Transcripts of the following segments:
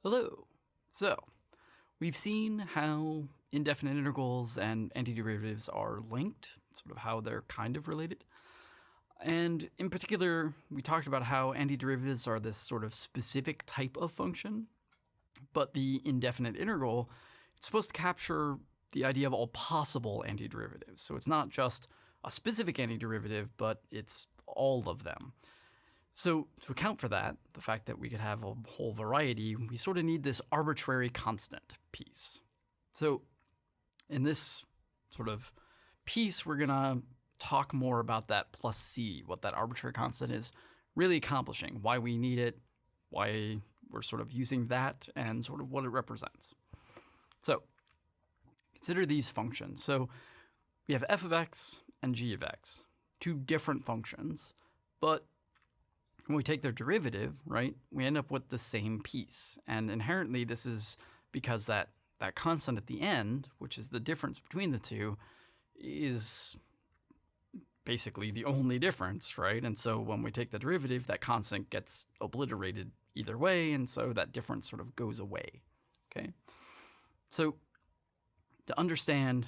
Hello. So, we've seen how indefinite integrals and antiderivatives are linked, sort of how they're kind of related. And in particular, we talked about how antiderivatives are this sort of specific type of function, but the indefinite integral, it's supposed to capture the idea of all possible antiderivatives. So it's not just a specific antiderivative, but it's all of them. So to account for that, the fact that we could have a whole variety, we sort of need this arbitrary constant piece. So in this sort of piece, we're going to talk more about that plus c, what that arbitrary constant is really accomplishing, why we need it, why we're sort of using that, and sort of what it represents. So consider these functions. So we have f of x and g of x, two different functions, but when we take their derivative, right, we end up with the same piece. And inherently, this is because that constant at the end, which is the difference between the two, is basically the only difference, right? And so when we take the derivative, that constant gets obliterated either way, and so that difference sort of goes away, okay? So to understand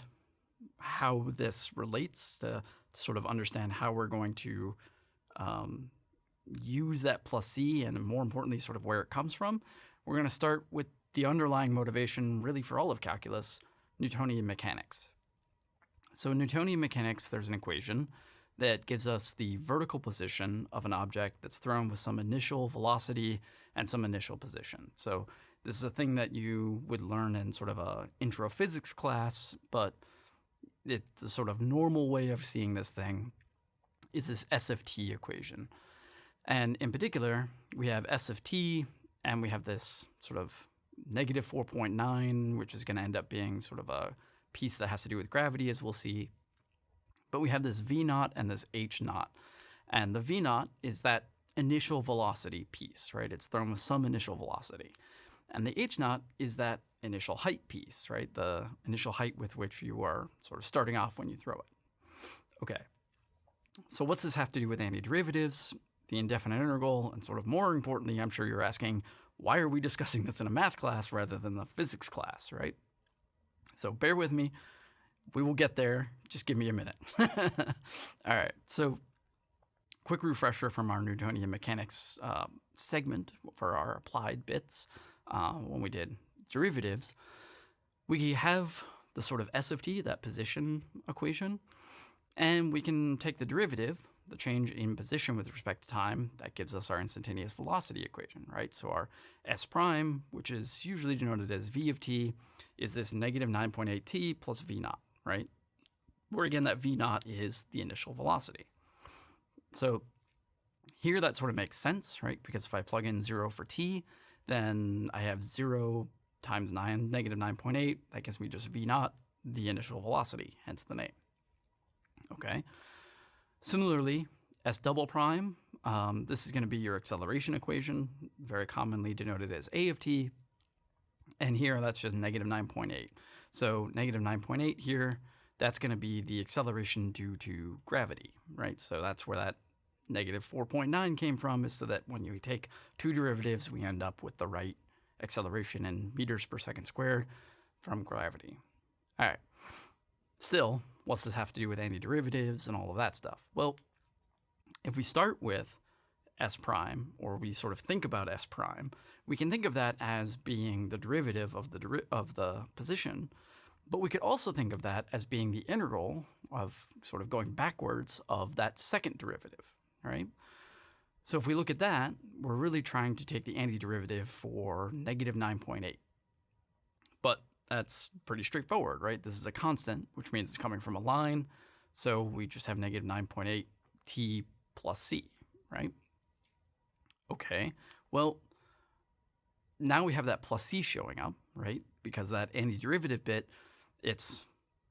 how this relates, to sort of understand how we're going to use that plus c, and more importantly, sort of where it comes from, we're going to start with the underlying motivation really for all of calculus, Newtonian mechanics. So in Newtonian mechanics, there's an equation that gives us the vertical position of an object that's thrown with some initial velocity and some initial position. So this is a thing that you would learn in sort of a intro physics class, but it's a sort of normal way of seeing this thing is this S of t equation. And in particular, we have S of t, and we have this sort of negative 4.9, which is going to end up being sort of a piece that has to do with gravity, as we'll see. But we have this v naught and this h naught. And the v naught is that initial velocity piece, right? It's thrown with some initial velocity. And the h naught is that initial height piece, right? The initial height with which you are sort of starting off when you throw it. Okay. So what's this have to do with antiderivatives, the indefinite integral, and sort of more importantly, I'm sure you're asking, why are we discussing this in a math class rather than the physics class, right? So bear with me. We will get there. Just give me a minute. All right. So quick refresher from our Newtonian mechanics segment for our applied bits when we did derivatives. We have the sort of S of t, that position equation, and we can take the derivative, the change in position with respect to time, that gives us our instantaneous velocity equation, right? So our S prime, which is usually denoted as v of t, is this negative 9.8 t plus v naught, right? Where again, that v naught is the initial velocity. So here that sort of makes sense, right? Because if I plug in 0 for t, then I have 0 times 9, negative 9.8. That gives me just v naught, the initial velocity, hence the name. Okay. Similarly, S double prime, this is going to be your acceleration equation, very commonly denoted as a of t. And here, that's just negative 9.8. So negative 9.8 here, that's going to be the acceleration due to gravity, right? So that's where that negative 4.9 came from, is so that when you take two derivatives, we end up with the right acceleration in meters per second squared from gravity. All right. Still, what's this have to do with antiderivatives and all of that stuff? Well, if we start with S prime, or we sort of think about S prime, we can think of that as being the derivative of the position, but we could also think of that as being the integral of sort of going backwards of that second derivative, right? So if we look at that, we're really trying to take the antiderivative for negative 9.8. But that's pretty straightforward, right? This is a constant, which means it's coming from a line. So we just have negative 9.8 t plus c, right? Okay, well, now we have that plus c showing up, right? Because that antiderivative bit, it's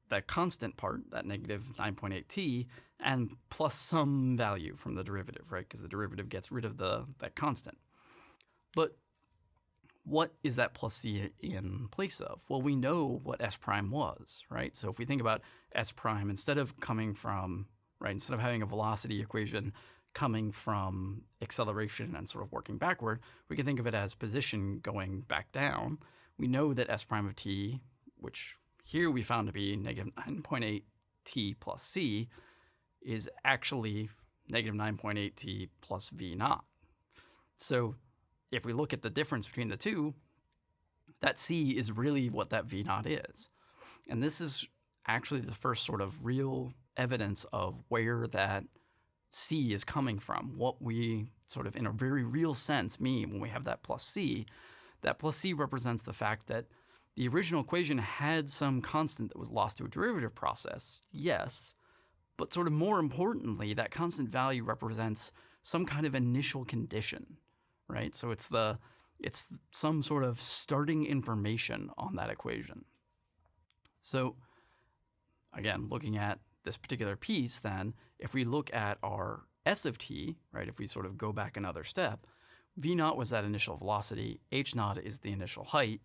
that constant part, that negative 9.8 t, and plus some value from the derivative, right? Because the derivative gets rid of that constant. But what is that plus c in place of? Well, we know what S prime was, right? So if we think about S prime, instead of coming from, right, instead of having a velocity equation coming from acceleration and sort of working backward, we can think of it as position going back down. We know that s prime of t, which here we found to be negative 9.8 t plus c, is actually negative 9.8 t plus v naught. So if we look at the difference between the two, that c is really what that v naught is. And this is actually the first sort of real evidence of where that c is coming from, what we sort of in a very real sense mean when we have that plus c. That plus c represents the fact that the original equation had some constant that was lost to a derivative process, yes, but sort of more importantly, that constant value represents some kind of initial condition, right? So it's some sort of starting information on that equation. So again, looking at this particular piece, then, if we look at our s of t, right, if we sort of go back another step, v naught was that initial velocity, h naught is the initial height.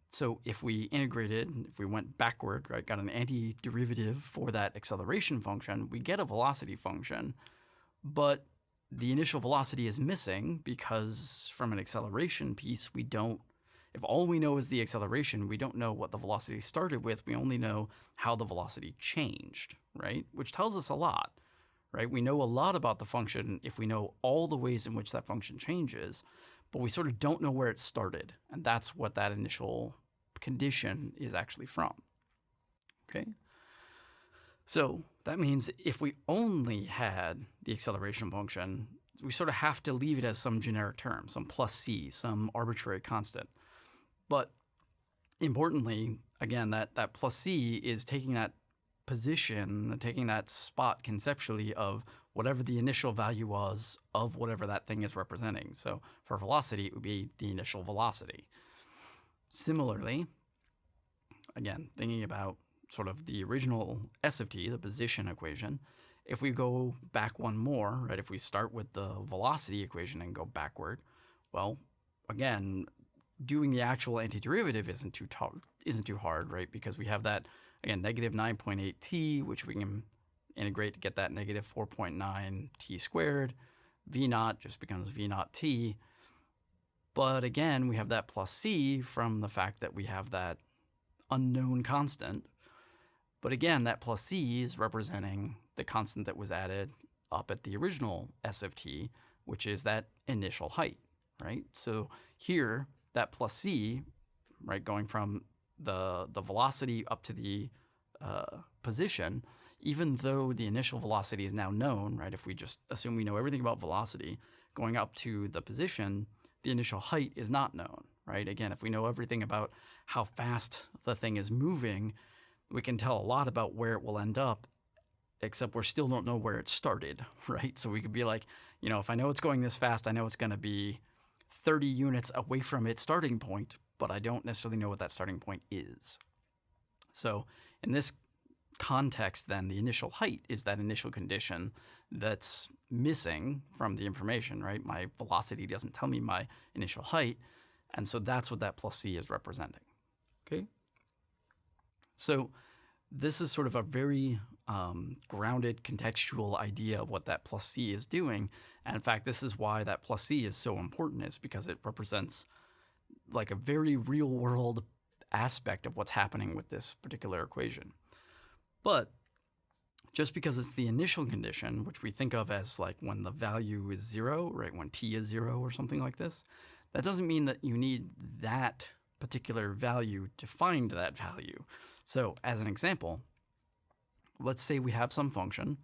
So if we integrated, if we went backward, right, got an antiderivative for that acceleration function, we get a velocity function, but the initial velocity is missing because from an acceleration piece, we don't, if all we know is the acceleration, we don't know what the velocity started with. We only know how the velocity changed, right? Which tells us a lot, right? We know a lot about the function if we know all the ways in which that function changes, but we sort of don't know where it started. And that's what that initial condition is actually from, okay? So that means if we only had the acceleration function, we sort of have to leave it as some generic term, some plus c, some arbitrary constant. But importantly, again, that plus c is taking that position, taking that spot conceptually of whatever the initial value was of whatever that thing is representing. So for velocity, it would be the initial velocity. Similarly, again, thinking about sort of the original s of t, the position equation, if we go back one more, right, if we start with the velocity equation and go backward, well, again, doing the actual antiderivative isn't too hard, right? Because we have that, again, negative 9.8 t, which we can integrate to get that negative 4.9 t squared. V naught just becomes v naught t. But again, we have that plus c from the fact that we have that unknown constant. But again, that plus c is representing the constant that was added up at the original s of t, which is that initial height, right? So here, that plus c, right, going from the velocity up to the position, even though the initial velocity is now known, right, if we just assume we know everything about velocity, going up to the position, the initial height is not known, right? Again, if we know everything about how fast the thing is moving, we can tell a lot about where it will end up, except we still don't know where it started, right? So we could be like, you know, if I know it's going this fast, I know it's going to be 30 units away from its starting point, but I don't necessarily know what that starting point is. So in this context, then, the initial height is that initial condition that's missing from the information, right? My velocity doesn't tell me my initial height, and so that's what that plus c is representing, okay? So this is sort of a very grounded contextual idea of what that plus c is doing. And in fact, this is why that plus c is so important, is because it represents like a very real world aspect of what's happening with this particular equation. But just because it's the initial condition, which we think of as like when the value is 0, right, when t is 0 or something like this, that doesn't mean that you need that particular value to find that value. So as an example, let's say we have some function,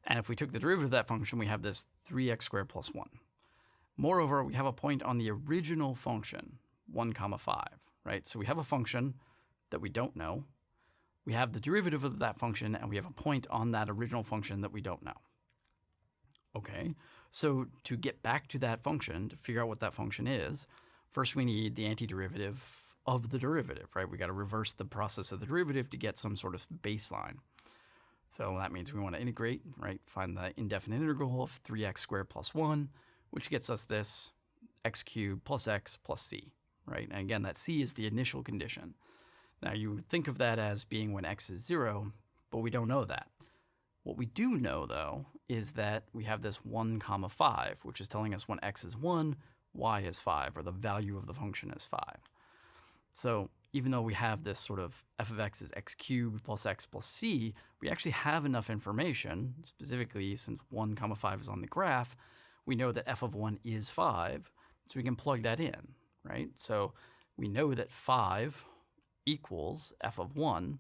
and if we took the derivative of that function, we have this 3x squared plus 1. Moreover, we have a point on the original function, 1, 5, right? So we have a function that we don't know. We have the derivative of that function, and we have a point on that original function that we don't know. Okay, so to get back to that function, to figure out what that function is, first we need the antiderivative of the derivative, right? We got to reverse the process of the derivative to get some sort of baseline. So that means we want to integrate, right? Find the indefinite integral of 3x squared plus 1, which gets us this x cubed plus x plus c, right? And again, that c is the initial condition. Now you would think of that as being when x is 0, but we don't know that. What we do know, though, is that we have this 1, 5, which is telling us when x is 1, y is 5, or the value of the function is 5. So even though we have this sort of f of x is x cubed plus x plus c, we actually have enough information, specifically since 1, 5 is on the graph, we know that f of 1 is 5, so we can plug that in, right? So we know that 5 equals f of 1.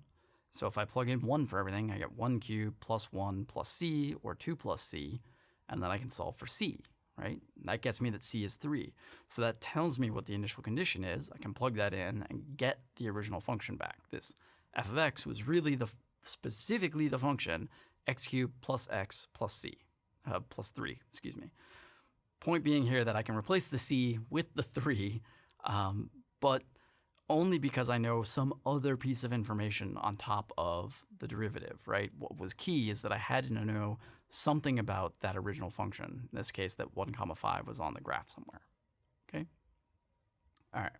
So if I plug in 1 for everything, I get 1 cubed plus 1 plus c, or 2 plus c, and then I can solve for c, right? That gets me that c is 3. So that tells me what the initial condition is. I can plug that in and get the original function back. This f of x was really specifically the function x cubed plus x plus c, plus 3, excuse me. Point being here that I can replace the c with the 3, but only because I know some other piece of information on top of the derivative, right? What was key is that I had to know something about that original function. In this case, that 1, 5 was on the graph somewhere, okay? All right,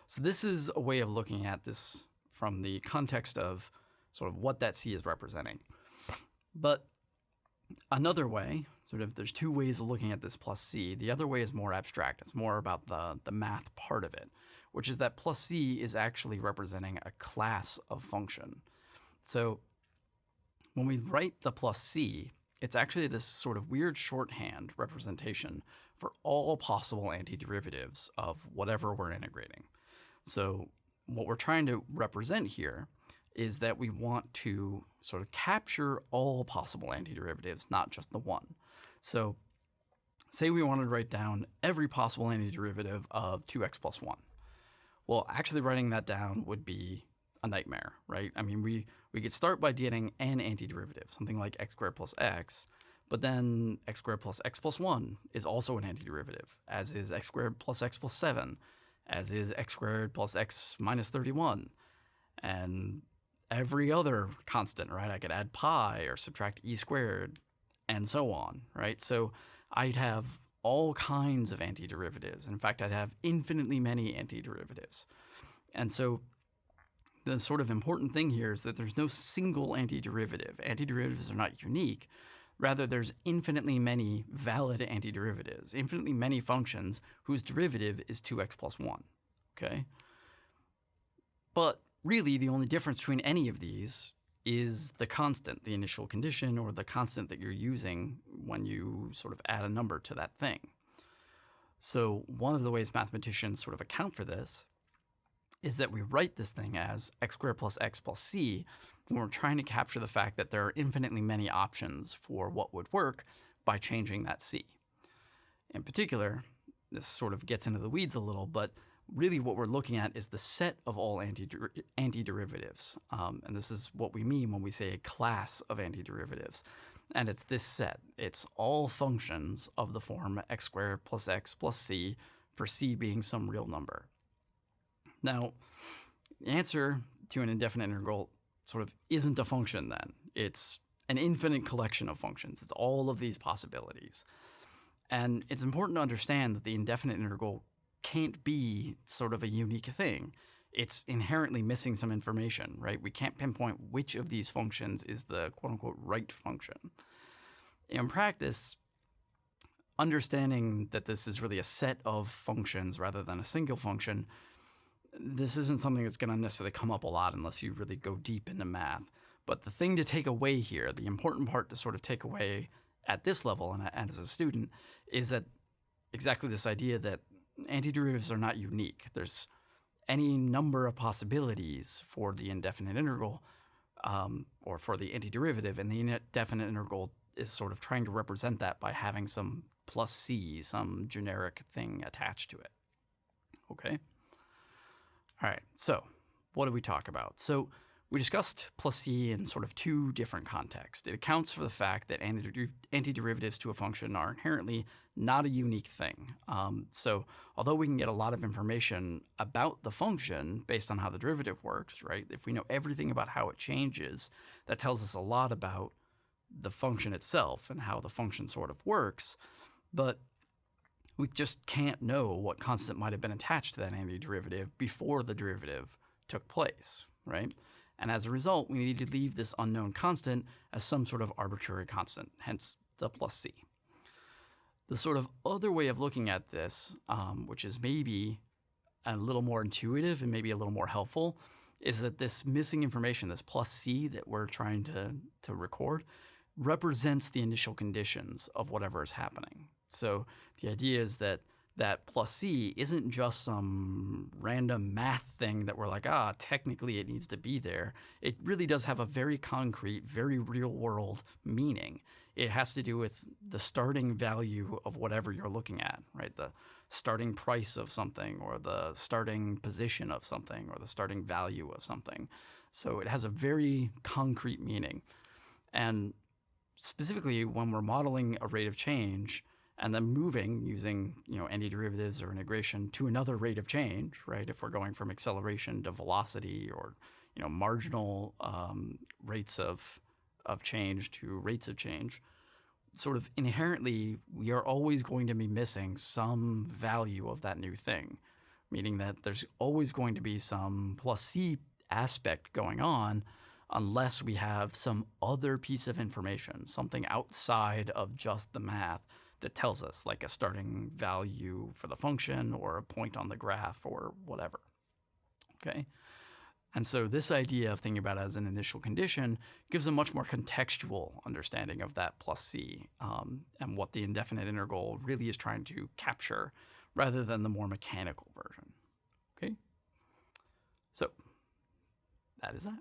so this is a way of looking at this from the context of sort of what that c is representing. But another way, sort of there's two ways of looking at this plus c. The other way is more abstract. It's more about the math part of it, which is that plus c is actually representing a class of function. So when we write the plus c, it's actually this sort of weird shorthand representation for all possible antiderivatives of whatever we're integrating. So what we're trying to represent here is that we want to sort of capture all possible antiderivatives, not just the one. So say we wanted to write down every possible antiderivative of 2x plus 1. Well, actually writing that down would be a nightmare, right? I mean, we could start by getting an antiderivative, something like x squared plus x, but then x squared plus x plus 1 is also an antiderivative, as is x squared plus x plus 7, as is x squared plus x minus 31, and every other constant, right? I could add pi or subtract e squared, and so on, right? So I'd have all kinds of antiderivatives. In fact, I'd have infinitely many antiderivatives. And so the sort of important thing here is that there's no single antiderivative. Antiderivatives are not unique. Rather, there's infinitely many valid antiderivatives, infinitely many functions whose derivative is 2x plus 1, okay? But really, the only difference between any of these is the constant, the initial condition, or the constant that you're using when you sort of add a number to that thing. So one of the ways mathematicians sort of account for this is that we write this thing as x squared plus x plus c when we're trying to capture the fact that there are infinitely many options for what would work by changing that c. In particular, this sort of gets into the weeds a little, but really what we're looking at is the set of all antiderivatives. And this is what we mean when we say a class of antiderivatives. And it's this set. It's all functions of the form x squared plus x plus c, for c being some real number. Now, the answer to an indefinite integral sort of isn't a function then. It's an infinite collection of functions. It's all of these possibilities. And it's important to understand that the indefinite integral can't be sort of a unique thing. It's inherently missing some information, right? We can't pinpoint which of these functions is the quote-unquote right function. In practice, understanding that this is really a set of functions rather than a single function, this isn't something that's going to necessarily come up a lot unless you really go deep into math. But the thing to take away here, the important part to sort of take away at this level and as a student, is that exactly this idea that antiderivatives are not unique. There's any number of possibilities for the indefinite integral or for the antiderivative, and the indefinite integral is sort of trying to represent that by having some plus c, some generic thing attached to it. Okay? All right, so what did we talk about? So we discussed plus c in sort of two different contexts. It accounts for the fact that antiderivatives to a function are inherently not a unique thing. So although we can get a lot of information about the function based on how the derivative works, right? If we know everything about how it changes, that tells us a lot about the function itself and how the function sort of works. But we just can't know what constant might have been attached to that antiderivative before the derivative took place, right? And as a result, we need to leave this unknown constant as some sort of arbitrary constant, hence the plus c. The sort of other way of looking at this, which is maybe a little more intuitive and maybe a little more helpful, is that this missing information, this plus c that we're trying to record, represents the initial conditions of whatever is happening. So the idea is that that plus c isn't just some random math thing that we're like, technically it needs to be there. It really does have a very concrete, very real world meaning. It has to do with the starting value of whatever you're looking at, right? The starting price of something, or the starting position of something, or the starting value of something. So it has a very concrete meaning. And specifically when we're modeling a rate of change and then moving using antiderivatives or integration to another rate of change, right? If we're going from acceleration to velocity, or marginal rates of change to rates of change, sort of inherently we are always going to be missing some value of that new thing, meaning that there's always going to be some plus c aspect going on unless we have some other piece of information, something outside of just the math that tells us, like a starting value for the function or a point on the graph or whatever, okay? And so this idea of thinking about it as an initial condition gives a much more contextual understanding of that plus c and what the indefinite integral really is trying to capture, rather than the more mechanical version, okay? So that is that.